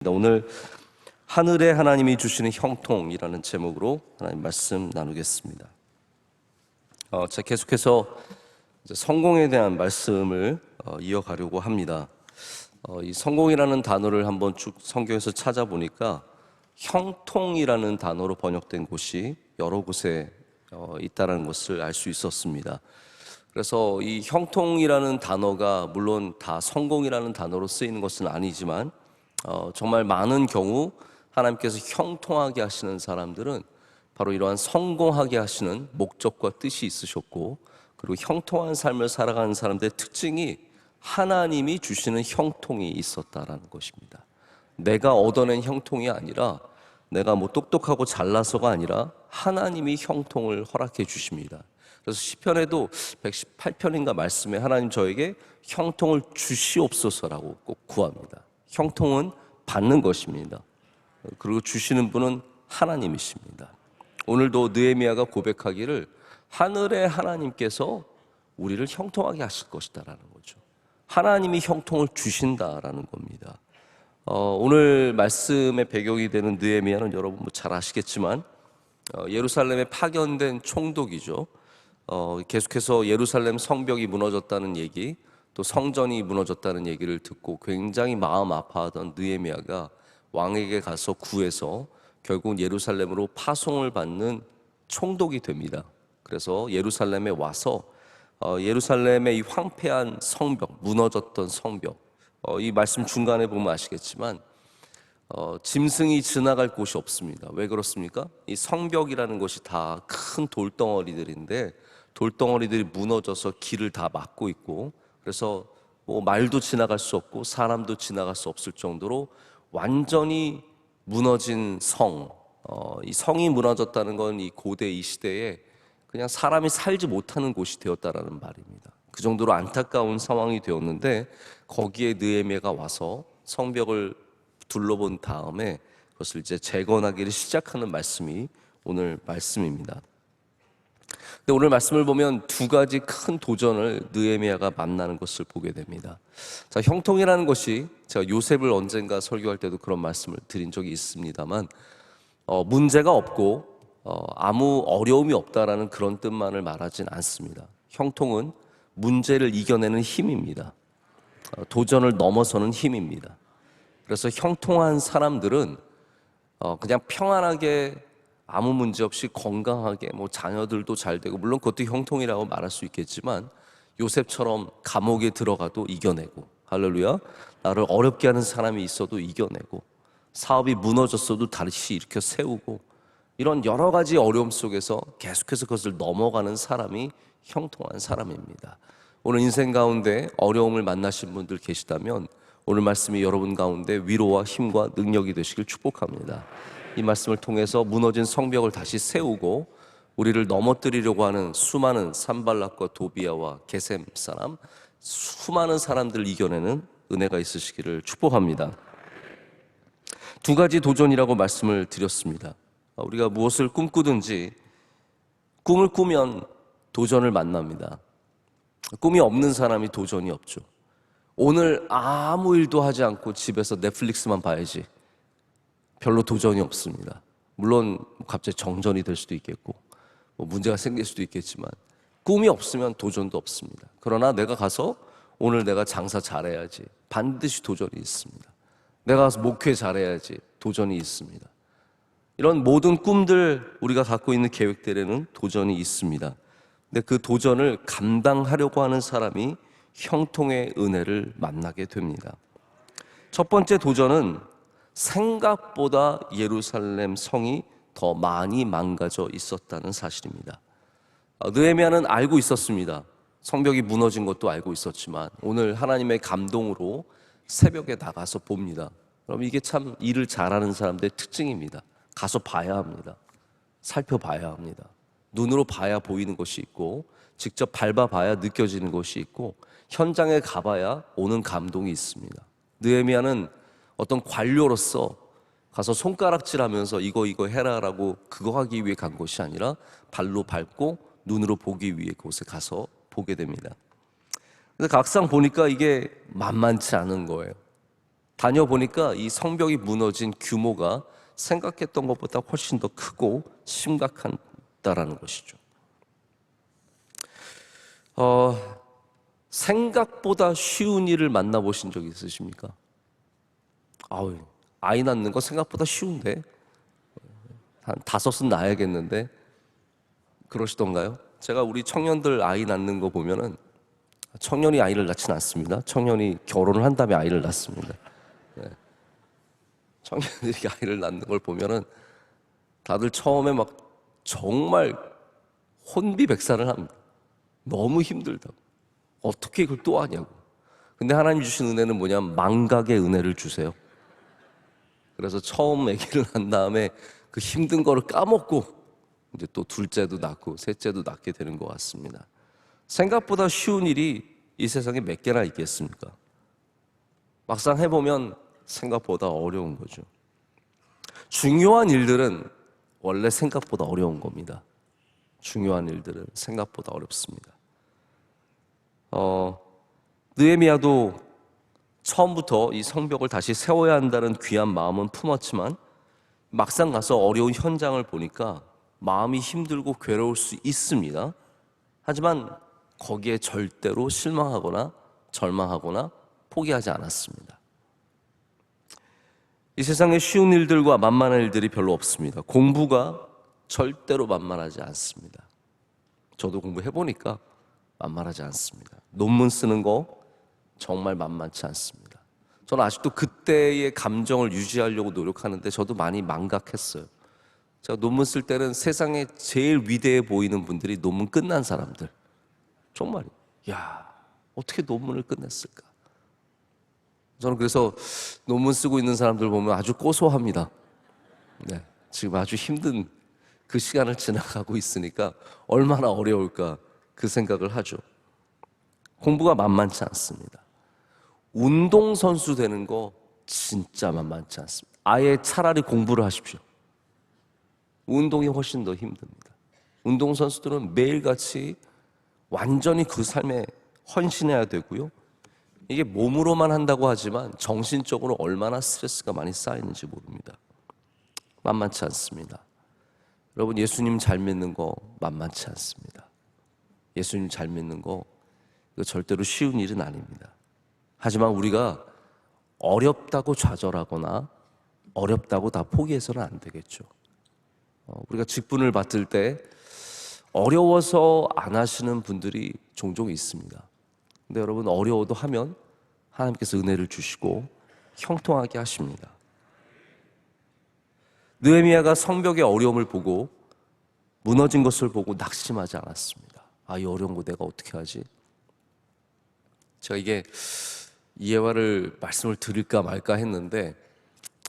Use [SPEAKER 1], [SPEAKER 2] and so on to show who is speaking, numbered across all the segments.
[SPEAKER 1] 오늘 하늘의 하나님이 주시는 형통이라는 제목으로 하나님 말씀 나누겠습니다. 제가 계속해서 성공에 대한 말씀을 이어가려고 합니다. 이 성공이라는 단어를 한번 쭉 성경에서 찾아보니까 형통이라는 단어로 번역된 곳이 여러 곳에 있다는 것을 알 수 있었습니다. 그래서 이 형통이라는 단어가 물론 다 성공이라는 단어로 쓰이는 것은 아니지만 정말 많은 경우 하나님께서 형통하게 하시는 사람들은 바로 이러한 성공하게 하시는 목적과 뜻이 있으셨고, 그리고 형통한 삶을 살아가는 사람들의 특징이 하나님이 주시는 형통이 있었다라는 것입니다. 내가 얻어낸 형통이 아니라, 내가 똑똑하고 잘나서가 아니라 하나님이 형통을 허락해 주십니다. 그래서 시편에도 118편인가 말씀에 하나님 저에게 형통을 주시옵소서라고 꼭 구합니다. 형통은 받는 것입니다. 그리고 주시는 분은 하나님이십니다. 오늘도 느헤미야가 고백하기를 하늘의 하나님께서 우리를 형통하게 하실 것이다라는 거죠. 하나님이 형통을 주신다라는 겁니다. 오늘 말씀의 배경이 되는 느헤미야는 여러분 잘 아시겠지만 예루살렘에 파견된 총독이죠. 계속해서 예루살렘 성벽이 무너졌다는 얘기, 또 성전이 무너졌다는 얘기를 듣고 굉장히 마음 아파하던 느헤미야가 왕에게 가서 구해서 결국 예루살렘으로 파송을 받는 총독이 됩니다. 그래서 예루살렘에 와서 예루살렘의 이 황폐한 성벽, 무너졌던 성벽, 이 말씀 중간에 보면 아시겠지만 짐승이 지나갈 곳이 없습니다. 왜 그렇습니까? 이 성벽이라는 것이 다 큰 돌덩어리들인데 돌덩어리들이 무너져서 길을 다 막고 있고, 그래서 말도 지나갈 수 없고 사람도 지나갈 수 없을 정도로 완전히 무너진 성, 이 성이 무너졌다는 건 이 고대 이 시대에 그냥 사람이 살지 못하는 곳이 되었다라는 말입니다. 그 정도로 안타까운 상황이 되었는데 거기에 느헤미야가 와서 성벽을 둘러본 다음에 그것을 이제 재건하기를 시작하는 말씀이 오늘 말씀입니다. 근데 오늘 말씀을 보면 두 가지 큰 도전을 느헤미야가 만나는 것을 보게 됩니다. 자, 형통이라는 것이 제가 요셉을 언젠가 설교할 때도 그런 말씀을 드린 적이 있습니다만 문제가 없고 아무 어려움이 없다라는 그런 뜻만을 말하진 않습니다. 형통은 문제를 이겨내는 힘입니다. 도전을 넘어서는 힘입니다. 그래서 형통한 사람들은 그냥 평안하게 아무 문제 없이 건강하게 자녀들도 잘 되고, 물론 그것도 형통이라고 말할 수 있겠지만 요셉처럼 감옥에 들어가도 이겨내고, 할렐루야, 나를 어렵게 하는 사람이 있어도 이겨내고, 사업이 무너졌어도 다시 일으켜 세우고, 이런 여러 가지 어려움 속에서 계속해서 그것을 넘어가는 사람이 형통한 사람입니다. 오늘 인생 가운데 어려움을 만나신 분들 계시다면 오늘 말씀이 여러분 가운데 위로와 힘과 능력이 되시길 축복합니다. 이 말씀을 통해서 무너진 성벽을 다시 세우고 우리를 넘어뜨리려고 하는 수많은 산발락과 도비아와 게셈 사람, 수많은 사람들을 이겨내는 은혜가 있으시기를 축복합니다. 두 가지 도전이라고 말씀을 드렸습니다. 우리가 무엇을 꿈꾸든지 꿈을 꾸면 도전을 만납니다. 꿈이 없는 사람이 도전이 없죠. 오늘 아무 일도 하지 않고 집에서 넷플릭스만 봐야지, 별로 도전이 없습니다. 물론 갑자기 정전이 될 수도 있겠고 문제가 생길 수도 있겠지만 꿈이 없으면 도전도 없습니다. 그러나 내가 가서 오늘 내가 장사 잘해야지, 반드시 도전이 있습니다. 내가 가서 목회 잘해야지, 도전이 있습니다. 이런 모든 꿈들, 우리가 갖고 있는 계획들에는 도전이 있습니다. 근데 그 도전을 감당하려고 하는 사람이 형통의 은혜를 만나게 됩니다. 첫 번째 도전은 생각보다 예루살렘 성이 더 많이 망가져 있었다는 사실입니다. 느헤미야는 알고 있었습니다. 성벽이 무너진 것도 알고 있었지만 오늘 하나님의 감동으로 새벽에 나가서 봅니다. 그럼 이게 참 일을 잘하는 사람들의 특징입니다. 가서 봐야 합니다. 살펴봐야 합니다. 눈으로 봐야 보이는 것이 있고, 직접 밟아봐야 느껴지는 것이 있고, 현장에 가봐야 오는 감동이 있습니다. 느헤미야는 어떤 관료로서 가서 손가락질하면서 이거 해라라고 그거 하기 위해 간 것이 아니라 발로 밟고 눈으로 보기 위해 그곳에 가서 보게 됩니다. 그래서 막상 보니까 이게 만만치 않은 거예요. 다녀보니까 이 성벽이 무너진 규모가 생각했던 것보다 훨씬 더 크고 심각하다라는 것이죠. 생각보다 쉬운 일을 만나보신 적 있으십니까? 아이 낳는 거 생각보다 쉬운데 한 5은 낳아야겠는데 그러시던가요? 제가 우리 청년들 아이 낳는 거 보면은 청년이 아이를 낳지는 않습니다. 청년이 결혼을 한 다음에 아이를 낳습니다. 네. 청년들이 아이를 낳는 걸 보면은 다들 처음에 막 정말 혼비백산을 합니다. 너무 힘들다고. 어떻게 이걸 또 하냐고. 근데 하나님 주신 은혜는 뭐냐면 망각의 은혜를 주세요. 그래서 처음 아기를 낳은 다음에 그 힘든 거를 까먹고 이제 또 둘째도 낳고 셋째도 낳게 되는 것 같습니다. 생각보다 쉬운 일이 이 세상에 몇 개나 있겠습니까? 막상 해보면 생각보다 어려운 거죠. 중요한 일들은 원래 생각보다 어려운 겁니다. 중요한 일들은 생각보다 어렵습니다. 느헤미야도 처음부터 이 성벽을 다시 세워야 한다는 귀한 마음은 품었지만 막상 가서 어려운 현장을 보니까 마음이 힘들고 괴로울 수 있습니다. 하지만 거기에 절대로 실망하거나 절망하거나 포기하지 않았습니다. 이 세상에 쉬운 일들과 만만한 일들이 별로 없습니다. 공부가 절대로 만만하지 않습니다. 저도 공부해보니까 만만하지 않습니다. 논문 쓰는 거 정말 만만치 않습니다. 저는 아직도 그때의 감정을 유지하려고 노력하는데 저도 많이 망각했어요. 제가 논문 쓸 때는 세상에 제일 위대해 보이는 분들이 논문 끝난 사람들. 정말 어떻게 논문을 끝냈을까? 저는 그래서 논문 쓰고 있는 사람들 보면 아주 고소합니다. 네, 지금 아주 힘든 그 시간을 지나가고 있으니까 얼마나 어려울까 그 생각을 하죠. 공부가 만만치 않습니다. 운동선수 되는 거 진짜 만만치 않습니다. 아예 차라리 공부를 하십시오. 운동이 훨씬 더 힘듭니다. 운동선수들은 매일같이 완전히 그 삶에 헌신해야 되고요. 이게 몸으로만 한다고 하지만 정신적으로 얼마나 스트레스가 많이 쌓이는지 모릅니다. 만만치 않습니다. 여러분, 예수님 잘 믿는 거 만만치 않습니다. 예수님 잘 믿는 거 이거 절대로 쉬운 일은 아닙니다. 하지만 우리가 어렵다고 좌절하거나 어렵다고 다 포기해서는 안 되겠죠. 우리가 직분을 맡을 때 어려워서 안 하시는 분들이 종종 있습니다. 근데 여러분, 어려워도 하면 하나님께서 은혜를 주시고 형통하게 하십니다. 느헤미야가 성벽의 어려움을 보고 무너진 것을 보고 낙심하지 않았습니다. 이 어려운 거 내가 어떻게 하지? 제가 이게 이해화를 말씀을 드릴까 말까 했는데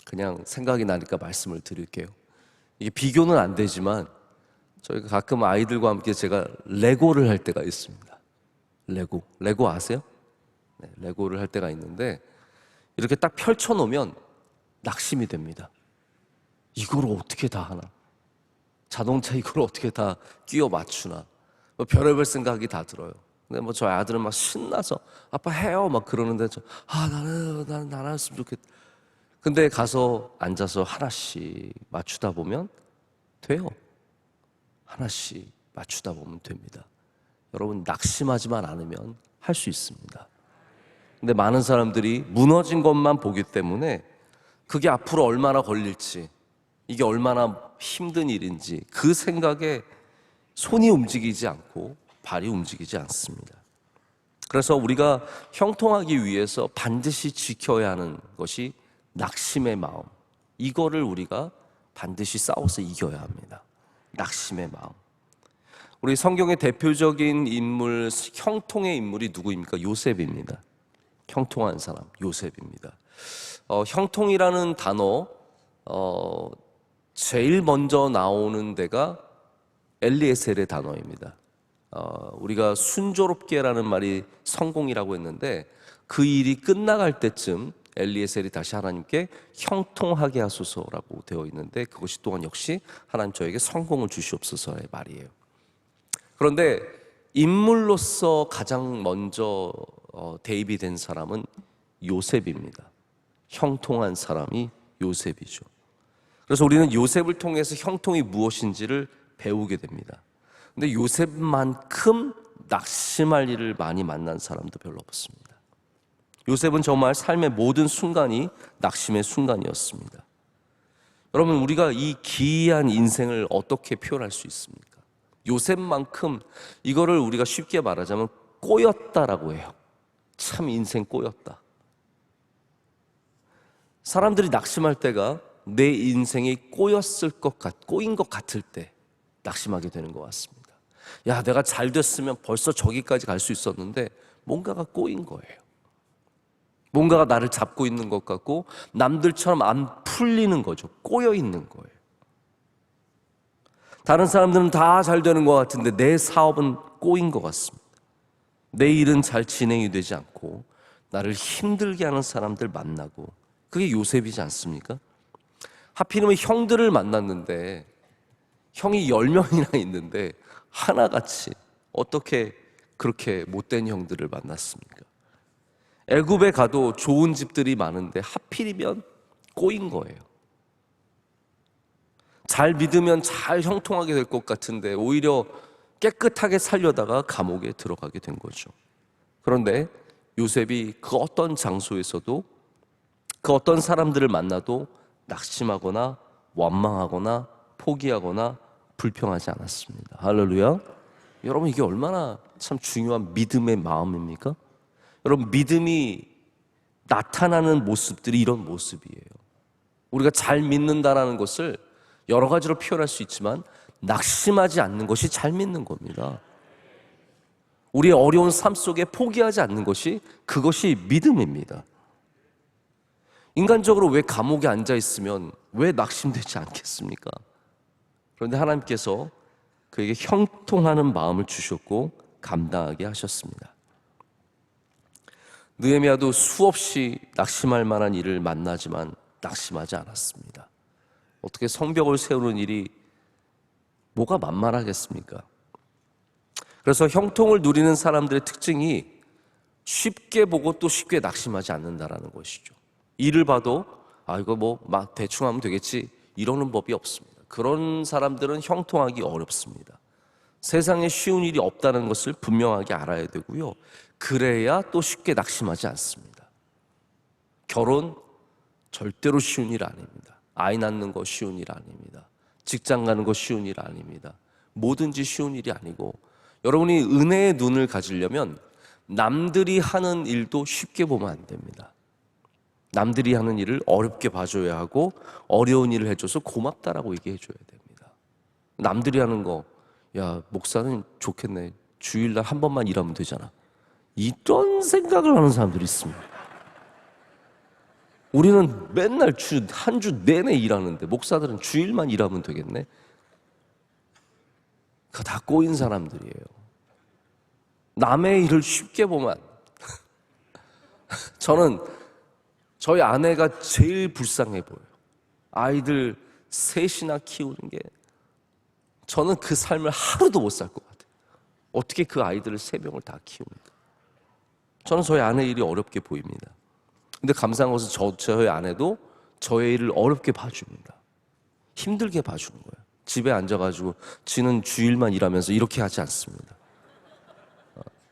[SPEAKER 1] 그냥 생각이 나니까 말씀을 드릴게요. 이게 비교는 안 되지만 저희가 가끔 아이들과 함께 제가 레고를 할 때가 있습니다. 레고 아세요? 네, 레고를 할 때가 있는데 이렇게 딱 펼쳐놓으면 낙심이 됩니다. 이걸 어떻게 다 하나? 자동차 이걸 어떻게 다 끼워 맞추나? 별의별 생각이 다 들어요. 근데 저희 아들은 막 신나서 아빠 해요 막 그러는데 나는 안 했으면 좋겠다. 근데 가서 앉아서 하나씩 맞추다 보면 돼요. 하나씩 맞추다 보면 됩니다. 여러분, 낙심하지만 않으면 할 수 있습니다. 근데 많은 사람들이 무너진 것만 보기 때문에 그게 앞으로 얼마나 걸릴지, 이게 얼마나 힘든 일인지 그 생각에 손이 움직이지 않고 발이 움직이지 않습니다. 그래서 우리가 형통하기 위해서 반드시 지켜야 하는 것이 낙심의 마음. 이거를 우리가 반드시 싸워서 이겨야 합니다. 낙심의 마음. 우리 성경의 대표적인 인물, 형통의 인물이 누구입니까? 요셉입니다. 형통한 사람, 요셉입니다. 형통이라는 단어, 제일 먼저 나오는 데가 엘리에셀의 단어입니다. 우리가 순조롭게라는 말이 성공이라고 했는데 그 일이 끝나갈 때쯤 엘리에셀이 다시 하나님께 형통하게 하소서라고 되어 있는데 그것이 또한 역시 하나님 저에게 성공을 주시옵소서의 말이에요. 그런데 인물로서 가장 먼저 대입이 된 사람은 요셉입니다. 형통한 사람이 요셉이죠. 그래서 우리는 요셉을 통해서 형통이 무엇인지를 배우게 됩니다. 근데 요셉만큼 낙심할 일을 많이 만난 사람도 별로 없습니다. 요셉은 정말 삶의 모든 순간이 낙심의 순간이었습니다. 여러분, 우리가 이 기이한 인생을 어떻게 표현할 수 있습니까? 요셉만큼 이거를 우리가 쉽게 말하자면 꼬였다라고 해요. 참 인생 꼬였다. 사람들이 낙심할 때가 내 인생이 꼬인 것 같을 때 낙심하게 되는 것 같습니다. 야, 내가 잘 됐으면 벌써 저기까지 갈 수 있었는데 뭔가가 꼬인 거예요. 뭔가가 나를 잡고 있는 것 같고 남들처럼 안 풀리는 거죠. 꼬여 있는 거예요. 다른 사람들은 다 잘 되는 것 같은데 내 사업은 꼬인 것 같습니다. 내 일은 잘 진행이 되지 않고 나를 힘들게 하는 사람들 만나고, 그게 요셉이지 않습니까? 하필이면 형들을 만났는데 형이 10명이나 있는데 하나같이 어떻게 그렇게 못된 형들을 만났습니까? 애굽에 가도 좋은 집들이 많은데 하필이면 꼬인 거예요. 잘 믿으면 잘 형통하게 될 것 같은데 오히려 깨끗하게 살려다가 감옥에 들어가게 된 거죠. 그런데 요셉이 그 어떤 장소에서도 그 어떤 사람들을 만나도 낙심하거나 원망하거나 포기하거나 불평하지 않았습니다. 할렐루야. 여러분, 이게 얼마나 참 중요한 믿음의 마음입니까? 여러분, 믿음이 나타나는 모습들이 이런 모습이에요. 우리가 잘 믿는다라는 것을 여러 가지로 표현할 수 있지만 낙심하지 않는 것이 잘 믿는 겁니다. 우리의 어려운 삶 속에 포기하지 않는 것이, 그것이 믿음입니다. 인간적으로 왜 감옥에 앉아 있으면 왜 낙심되지 않겠습니까? 그런데 하나님께서 그에게 형통하는 마음을 주셨고 감당하게 하셨습니다. 느헤미야도 수없이 낙심할 만한 일을 만나지만 낙심하지 않았습니다. 어떻게 성벽을 세우는 일이 뭐가 만만하겠습니까? 그래서 형통을 누리는 사람들의 특징이 쉽게 보고 또 쉽게 낙심하지 않는다라는 것이죠. 일을 봐도 이거 뭐 막 대충 하면 되겠지 이러는 법이 없습니다. 그런 사람들은 형통하기 어렵습니다. 세상에 쉬운 일이 없다는 것을 분명하게 알아야 되고요. 그래야 또 쉽게 낙심하지 않습니다. 결혼 절대로 쉬운 일 아닙니다. 아이 낳는 거 쉬운 일 아닙니다. 직장 가는 거 쉬운 일 아닙니다. 뭐든지 쉬운 일이 아니고, 여러분이 은혜의 눈을 가지려면 남들이 하는 일도 쉽게 보면 안 됩니다. 남들이 하는 일을 어렵게 봐줘야 하고 어려운 일을 해줘서 고맙다라고 얘기해 줘야 됩니다. 남들이 하는 거, 야, 목사는 좋겠네, 주일날 한 번만 일하면 되잖아, 이런 생각을 하는 사람들이 있습니다. 우리는 맨날 한 주 내내 일하는데 목사들은 주일만 일하면 되겠네. 그거 다 꼬인 사람들이에요. 남의 일을 쉽게 보면 저는 저희 아내가 제일 불쌍해 보여요. 아이들 셋이나 키우는 게, 저는 그 삶을 하루도 못 살 것 같아요. 어떻게 그 아이들을 3명을 다 키웁니까? 저는 저희 아내 일이 어렵게 보입니다. 근데 감사한 것은 저희 아내도 저의 일을 어렵게 봐줍니다. 힘들게 봐주는 거예요. 집에 앉아가지고 지는 주일만 일하면서 이렇게 하지 않습니다.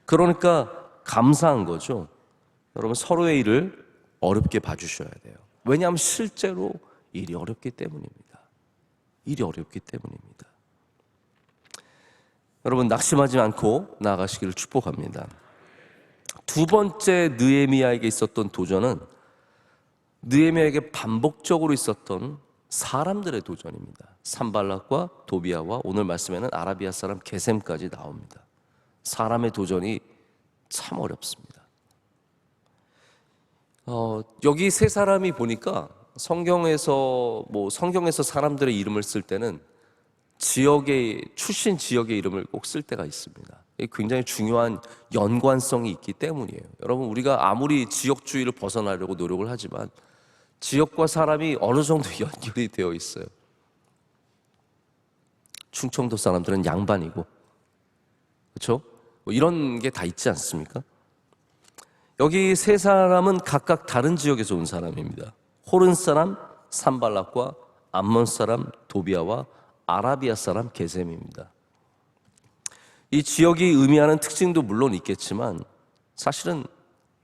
[SPEAKER 1] 그러니까 감사한 거죠. 여러분, 서로의 일을 어렵게 봐주셔야 돼요. 왜냐하면 실제로 일이 어렵기 때문입니다. 일이 어렵기 때문입니다. 여러분, 낙심하지 않고 나아가시기를 축복합니다. 두 번째 느헤미야에게 있었던 도전은 느헤미야에게 반복적으로 있었던 사람들의 도전입니다. 산발락과 도비아와 오늘 말씀에는 아라비아 사람 게셈까지 나옵니다. 사람의 도전이 참 어렵습니다. 여기 세 사람이 보니까 성경에서 사람들의 이름을 쓸 때는 출신 지역의 이름을 꼭 쓸 때가 있습니다. 이게 굉장히 중요한 연관성이 있기 때문이에요. 여러분, 우리가 아무리 지역주의를 벗어나려고 노력을 하지만 지역과 사람이 어느 정도 연결이 되어 있어요. 충청도 사람들은 양반이고, 그렇죠? 뭐 이런 게 다 있지 않습니까? 여기 세 사람은 각각 다른 지역에서 온 사람입니다. 호른 사람 산발락과 암몬 사람 도비아와 아라비아 사람 게셈입니다. 이 지역이 의미하는 특징도 물론 있겠지만 사실은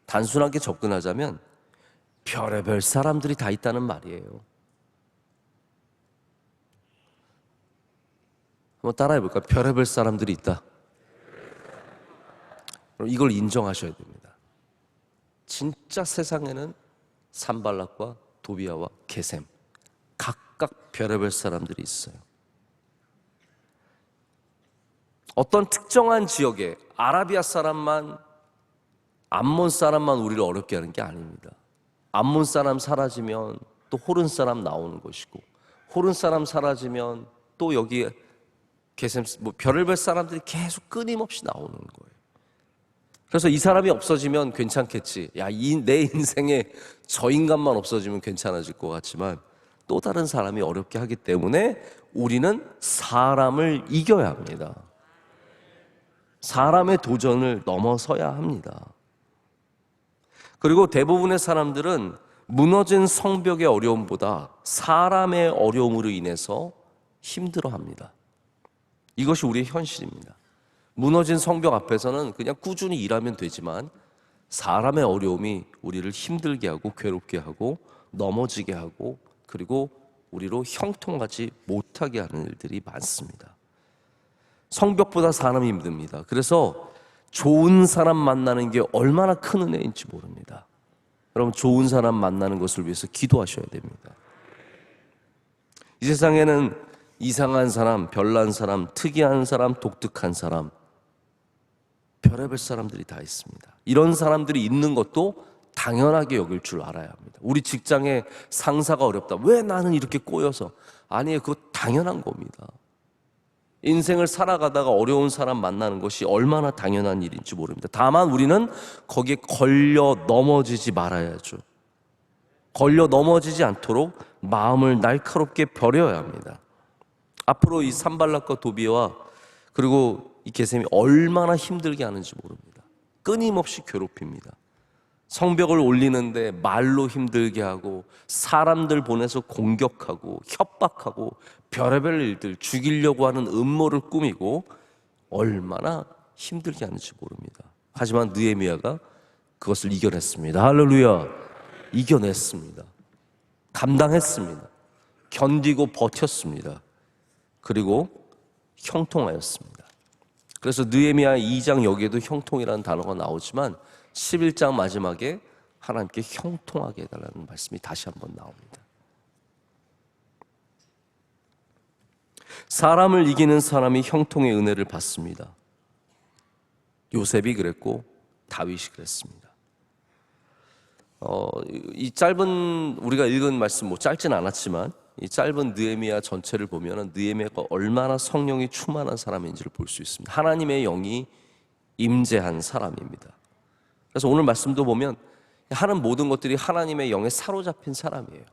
[SPEAKER 1] 단순하게 접근하자면 별의별 사람들이 다 있다는 말이에요. 한번 따라해 볼까요? 별의별 사람들이 있다. 그럼 이걸 인정하셔야 됩니다. 진짜 세상에는 산발락과 도비아와 게셈 각각 별의별 사람들이 있어요. 어떤 특정한 지역에 아라비아 사람만, 암몬 사람만 우리를 어렵게 하는 게 아닙니다. 암몬 사람 사라지면 또 호른 사람 나오는 것이고, 호른 사람 사라지면 또 여기 게셈, 별의별 사람들이 계속 끊임없이 나오는 거예요. 그래서 이 사람이 없어지면 괜찮겠지. 내 인생에 저 인간만 없어지면 괜찮아질 것 같지만 또 다른 사람이 어렵게 하기 때문에 우리는 사람을 이겨야 합니다. 사람의 도전을 넘어서야 합니다. 그리고 대부분의 사람들은 무너진 성벽의 어려움보다 사람의 어려움으로 인해서 힘들어합니다. 이것이 우리의 현실입니다. 무너진 성벽 앞에서는 그냥 꾸준히 일하면 되지만 사람의 어려움이 우리를 힘들게 하고 괴롭게 하고 넘어지게 하고 그리고 우리로 형통하지 못하게 하는 일들이 많습니다. 성벽보다 사람이 힘듭니다. 그래서 좋은 사람 만나는 게 얼마나 큰 은혜인지 모릅니다. 여러분, 좋은 사람 만나는 것을 위해서 기도하셔야 됩니다. 이 세상에는 이상한 사람, 별난 사람, 특이한 사람, 독특한 사람, 별의별 사람들이 다 있습니다. 이런 사람들이 있는 것도 당연하게 여길 줄 알아야 합니다. 우리 직장에 상사가 어렵다. 왜 나는 이렇게 꼬여서? 아니에요. 그거 당연한 겁니다. 인생을 살아가다가 어려운 사람 만나는 것이 얼마나 당연한 일인지 모릅니다. 다만 우리는 거기에 걸려 넘어지지 말아야죠. 걸려 넘어지지 않도록 마음을 날카롭게 버려야 합니다. 앞으로 이 산발락과 도비와 그리고 이 게셈이 얼마나 힘들게 하는지 모릅니다. 끊임없이 괴롭힙니다. 성벽을 올리는데 말로 힘들게 하고 사람들 보내서 공격하고 협박하고 별의별 일들, 죽이려고 하는 음모를 꾸미고 얼마나 힘들게 하는지 모릅니다. 하지만 느헤미야가 그것을 이겨냈습니다. 할렐루야. 이겨냈습니다. 감당했습니다. 견디고 버텼습니다. 그리고 형통하였습니다. 그래서 느헤미야 2장 여기에도 형통이라는 단어가 나오지만 11장 마지막에 하나님께 형통하게 해달라는 말씀이 다시 한번 나옵니다. 사람을 이기는 사람이 형통의 은혜를 받습니다. 요셉이 그랬고 다윗이 그랬습니다. 이 짧은 우리가 읽은 말씀 짧진 않았지만 이 짧은 느헤미야 전체를 보면 느헤미야가 얼마나 성령이 충만한 사람인지를 볼 수 있습니다. 하나님의 영이 임재한 사람입니다. 그래서 오늘 말씀도 보면 하는 모든 것들이 하나님의 영에 사로잡힌 사람이에요.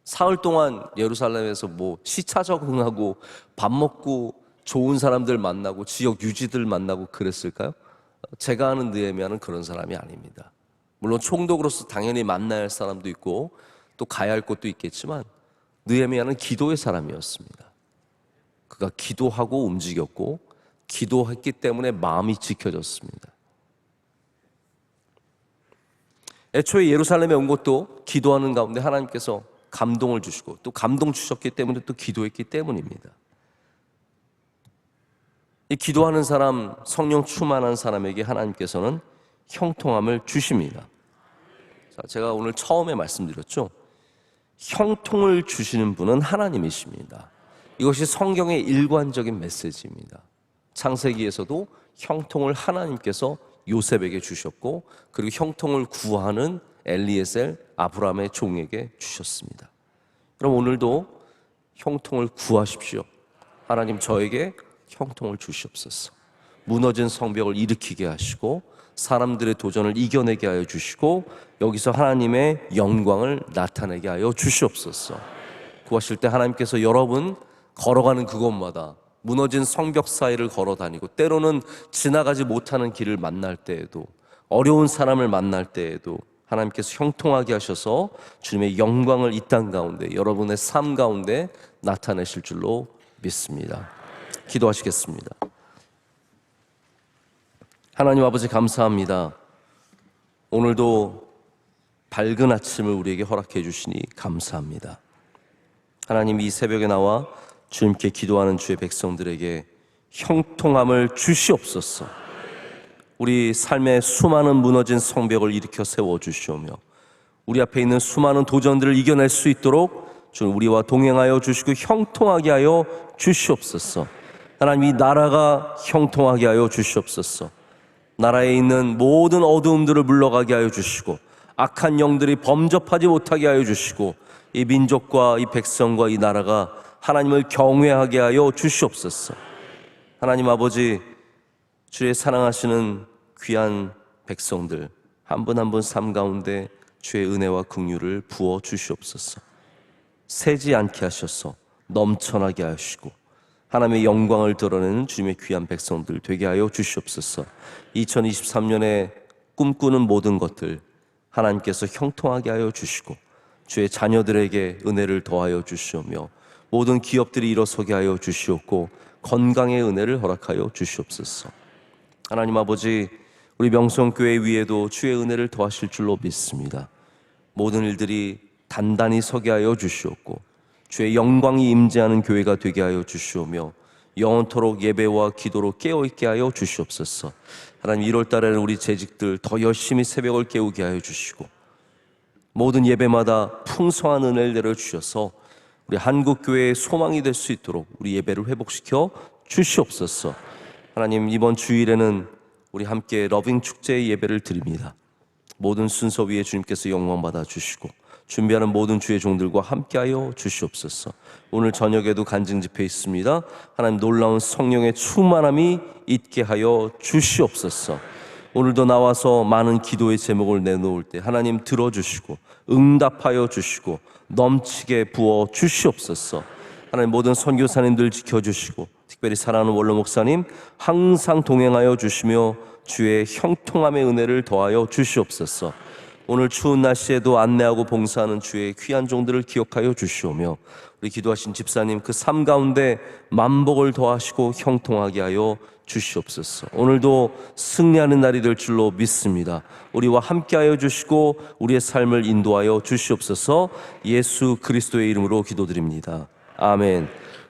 [SPEAKER 1] 사흘 동안 예루살렘에서 시차 적응하고 밥 먹고 좋은 사람들 만나고 지역 유지들 만나고 그랬을까요? 제가 아는 느헤미야는 그런 사람이 아닙니다. 물론 총독으로서 당연히 만나야 할 사람도 있고 또 가야 할 곳도 있겠지만 느헤미야는 기도의 사람이었습니다. 그가 기도하고 움직였고 기도했기 때문에 마음이 지켜졌습니다. 애초에 예루살렘에 온 것도 기도하는 가운데 하나님께서 감동을 주시고 또 감동 주셨기 때문에 또 기도했기 때문입니다. 이 기도하는 사람, 성령 충만한 사람에게 하나님께서는 형통함을 주십니다. 자, 제가 오늘 처음에 말씀드렸죠. 형통을 주시는 분은 하나님이십니다. 이것이 성경의 일관적인 메시지입니다. 창세기에서도 형통을 하나님께서 요셉에게 주셨고 그리고 형통을 구하는 엘리에셀 아브라함의 종에게 주셨습니다. 그럼 오늘도 형통을 구하십시오. 하나님 저에게 형통을 주시옵소서. 무너진 성벽을 일으키게 하시고 사람들의 도전을 이겨내게 하여 주시고 여기서 하나님의 영광을 나타내게 하여 주시옵소서. 구하실 때 하나님께서 여러분 걸어가는 그곳마다 무너진 성벽 사이를 걸어 다니고 때로는 지나가지 못하는 길을 만날 때에도 어려운 사람을 만날 때에도 하나님께서 형통하게 하셔서 주님의 영광을 이 땅 가운데, 여러분의 삶 가운데 나타내실 줄로 믿습니다. 기도하시겠습니다. 하나님 아버지, 감사합니다. 오늘도 밝은 아침을 우리에게 허락해 주시니 감사합니다. 하나님, 이 새벽에 나와 주님께 기도하는 주의 백성들에게 형통함을 주시옵소서. 우리 삶의 수많은 무너진 성벽을 일으켜 세워주시오며 우리 앞에 있는 수많은 도전들을 이겨낼 수 있도록 주님 우리와 동행하여 주시고 형통하게 하여 주시옵소서. 하나님, 이 나라가 형통하게 하여 주시옵소서. 나라에 있는 모든 어두움들을 물러가게 하여 주시고 악한 영들이 범접하지 못하게 하여 주시고 이 민족과 이 백성과 이 나라가 하나님을 경외하게 하여 주시옵소서. 하나님 아버지, 주의 사랑하시는 귀한 백성들 한 분 한 분 삶 가운데 주의 은혜와 긍휼을 부어 주시옵소서. 새지 않게 하셔서 넘쳐나게 하시고 하나님의 영광을 드러내는 주님의 귀한 백성들 되게 하여 주시옵소서. 2023년에 꿈꾸는 모든 것들 하나님께서 형통하게 하여 주시고 주의 자녀들에게 은혜를 더하여 주시오며 모든 기업들이 일어서게 하여 주시옵고 건강의 은혜를 허락하여 주시옵소서. 하나님 아버지, 우리 명성교회 위에도 주의 은혜를 더하실 줄로 믿습니다. 모든 일들이 단단히 서게 하여 주시옵고 주의 영광이 임재하는 교회가 되게 하여 주시오며 영원토록 예배와 기도로 깨어있게 하여 주시옵소서. 하나님, 1월 달에는 우리 재직들 더 열심히 새벽을 깨우게 하여 주시고 모든 예배마다 풍성한 은혜를 내려주셔서 우리 한국교회의 소망이 될 수 있도록 우리 예배를 회복시켜 주시옵소서. 하나님, 이번 주일에는 우리 함께 러빙 축제의 예배를 드립니다. 모든 순서 위에 주님께서 영광 받아 주시고 준비하는 모든 주의 종들과 함께하여 주시옵소서. 오늘 저녁에도 간증 집회 있습니다. 하나님, 놀라운 성령의 충만함이 있게 하여 주시옵소서. 오늘도 나와서 많은 기도의 제목을 내놓을 때 하나님 들어주시고 응답하여 주시고 넘치게 부어 주시옵소서. 하나님, 모든 선교사님들 지켜주시고 특별히 사랑하는 원로 목사님 항상 동행하여 주시며 주의 형통함의 은혜를 더하여 주시옵소서. 오늘 추운 날씨에도 안내하고 봉사하는 주의 귀한 종들을 기억하여 주시오며 우리 기도하신 집사님 그 삶 가운데 만복을 더하시고 형통하게 하여 주시옵소서. 오늘도 승리하는 날이 될 줄로 믿습니다. 우리와 함께하여 주시고 우리의 삶을 인도하여 주시옵소서. 예수 그리스도의 이름으로 기도드립니다. 아멘.